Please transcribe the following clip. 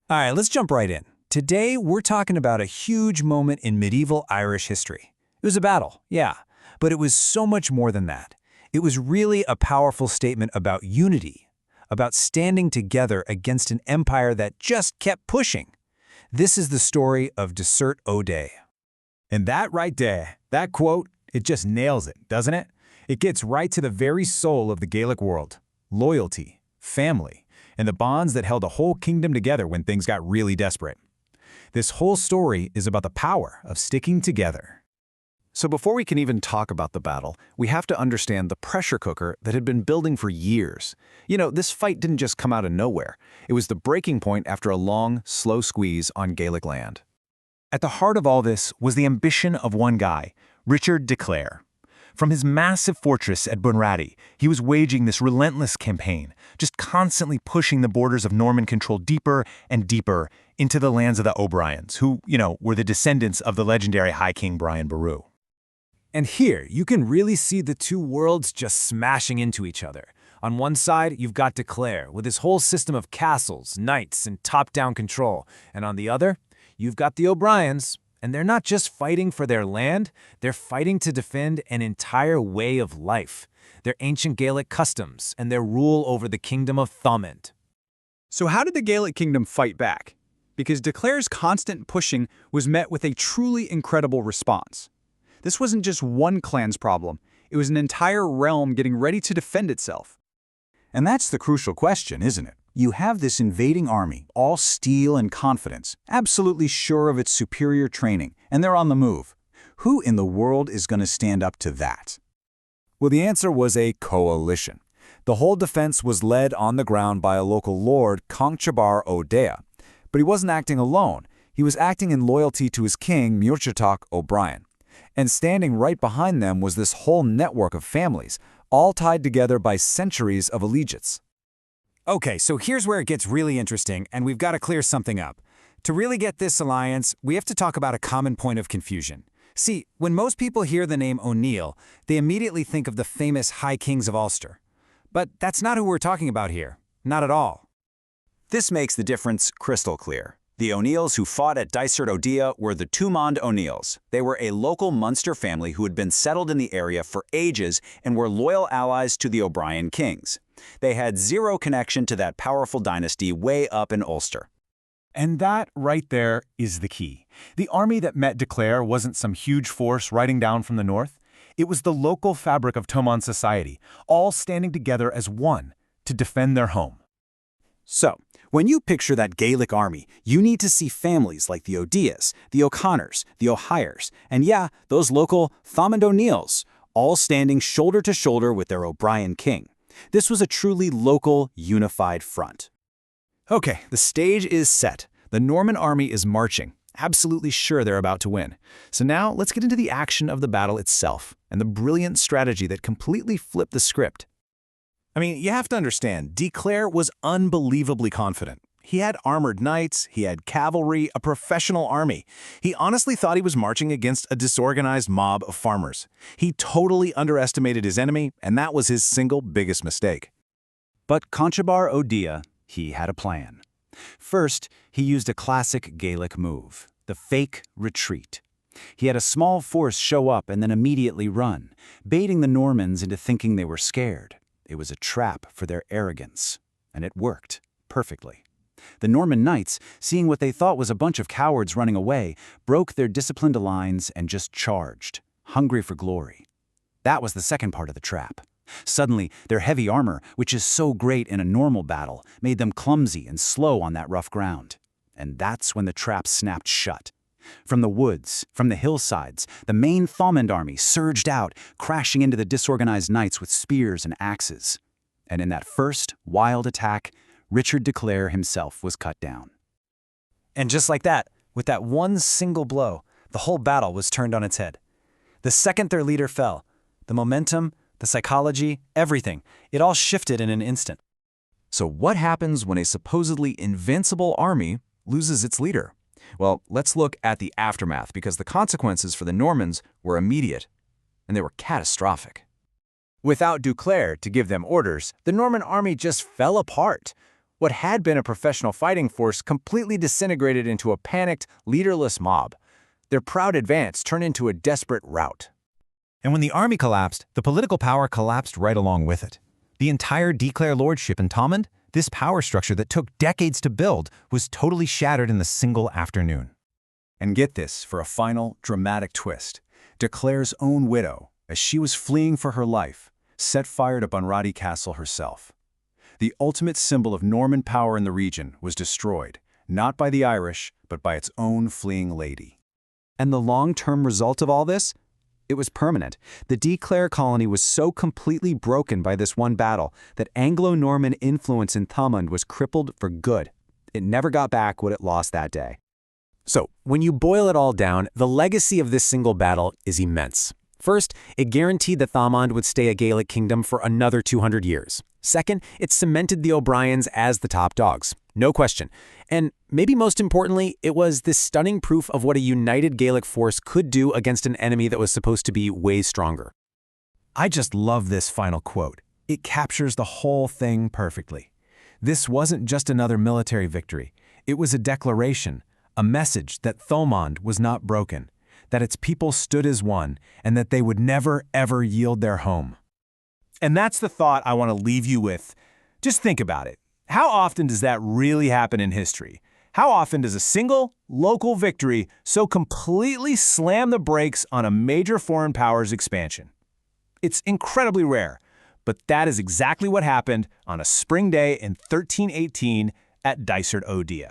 All right, let's jump right in. Today, we're talking about a huge moment in medieval Irish history. It was a battle, yeah, but it was so much more than that. It was really a powerful statement about unity, about standing together against an empire that just kept pushing. This is the story of Dysert O'Dea. And that right there, that quote, it just nails it, doesn't it? It gets right to the very soul of the Gaelic world. Loyalty, family, and the bonds that held a whole kingdom together when things got really desperate. This whole story is about the power of sticking together. So before we can even talk about the battle, we have to understand the pressure cooker that had been building for years. This fight didn't just come out of nowhere. It was the breaking point after a long, slow squeeze on Gaelic land. At the heart of all this was the ambition of one guy, Richard de Clare. From his massive fortress at Bunratty, he was waging this relentless campaign, just constantly pushing the borders of Norman control deeper and deeper into the lands of the O'Briens, who, were the descendants of the legendary High King Brian Boru. And here, you can really see the two worlds just smashing into each other. On one side, you've got de Clare, with his whole system of castles, knights, and top-down control. And on the other, you've got the O'Briens. And they're not just fighting for their land, they're fighting to defend an entire way of life, their ancient Gaelic customs, and their rule over the kingdom of Thomond. So how did the Gaelic kingdom fight back? Because de Clare's constant pushing was met with a truly incredible response. This wasn't just one clan's problem, it was an entire realm getting ready to defend itself. And that's the crucial question, isn't it? You have this invading army, all steel and confidence, absolutely sure of its superior training, and they're on the move. Who in the world is going to stand up to that? Well, the answer was a coalition. The whole defense was led on the ground by a local lord, Conchobar O'Dea. But he wasn't acting alone. He was acting in loyalty to his king, Muirchertach O'Brien. And standing right behind them was this whole network of families, all tied together by centuries of allegiance. Okay, so here's where it gets really interesting, and we've got to clear something up. To really get this alliance, we have to talk about a common point of confusion. See, when most people hear the name O'Neill, they immediately think of the famous High Kings of Ulster. But that's not who we're talking about here. Not at all. This makes the difference crystal clear. The O'Neills who fought at Dysert O'Dea were the Thomond O'Neills. They were a local Munster family who had been settled in the area for ages and were loyal allies to the O'Brien kings. They had zero connection to that powerful dynasty way up in Ulster. And that right there is the key. The army that met de Clare wasn't some huge force riding down from the north. It was the local fabric of Thomond society, all standing together as one to defend their home. So, when you picture that Gaelic army, you need to see families like the O'Deas, the O'Connors, the O'Hyres, and yeah, those local Thomond O'Neills, all standing shoulder to shoulder with their O'Brien king. This was a truly local, unified front. Okay, the stage is set. The Norman army is marching, absolutely sure they're about to win. So now let's get into the action of the battle itself and the brilliant strategy that completely flipped the script. You have to understand, de Clare was unbelievably confident. He had armored knights, he had cavalry, a professional army. He honestly thought he was marching against a disorganized mob of farmers. He totally underestimated his enemy, and that was his single biggest mistake. But Conchobar O'Dea, he had a plan. First, he used a classic Gaelic move, the fake retreat. He had a small force show up and then immediately run, baiting the Normans into thinking they were scared. It was a trap for their arrogance, and it worked perfectly. The Norman knights, seeing what they thought was a bunch of cowards running away, broke their disciplined lines and just charged, hungry for glory. That was the second part of the trap. Suddenly, their heavy armor, which is so great in a normal battle, made them clumsy and slow on that rough ground. And that's when the trap snapped shut. From the woods, from the hillsides, the main Thomond army surged out, crashing into the disorganized knights with spears and axes. And in that first wild attack, Richard de Clare himself was cut down. And just like that, with that one single blow, the whole battle was turned on its head. The second their leader fell, the momentum, the psychology, everything, it all shifted in an instant. So what happens when a supposedly invincible army loses its leader? Well, let's look at the aftermath, because the consequences for the Normans were immediate, and they were catastrophic. Without de Clare to give them orders, the Norman army just fell apart. What had been a professional fighting force completely disintegrated into a panicked, leaderless mob. Their proud advance turned into a desperate rout. And when the army collapsed, the political power collapsed right along with it. The entire Declare lordship in Thomond, this power structure that took decades to build, was totally shattered in the single afternoon. And get this for a final, dramatic twist. Declare's own widow, as she was fleeing for her life, set fire to Bunratty Castle herself. The ultimate symbol of Norman power in the region was destroyed, not by the Irish, but by its own fleeing lady. And the long-term result of all this? It was permanent. The Declare colony was so completely broken by this one battle that Anglo-Norman influence in Thomond was crippled for good. It never got back what it lost that day. So, when you boil it all down, the legacy of this single battle is immense. First, it guaranteed that Thomond would stay a Gaelic kingdom for another 200 years. Second, it cemented the O'Briens as the top dogs. No question. And maybe most importantly, it was this stunning proof of what a united Gaelic force could do against an enemy that was supposed to be way stronger. I just love this final quote. It captures the whole thing perfectly. This wasn't just another military victory. It was a declaration, a message that Thomond was not broken, that its people stood as one, and that they would never, ever yield their home. And that's the thought I want to leave you with. Just think about it. How often does that really happen in history? How often does a single, local victory so completely slam the brakes on a major foreign power's expansion? It's incredibly rare, but that is exactly what happened on a spring day in 1318 at Dysert O'Dea.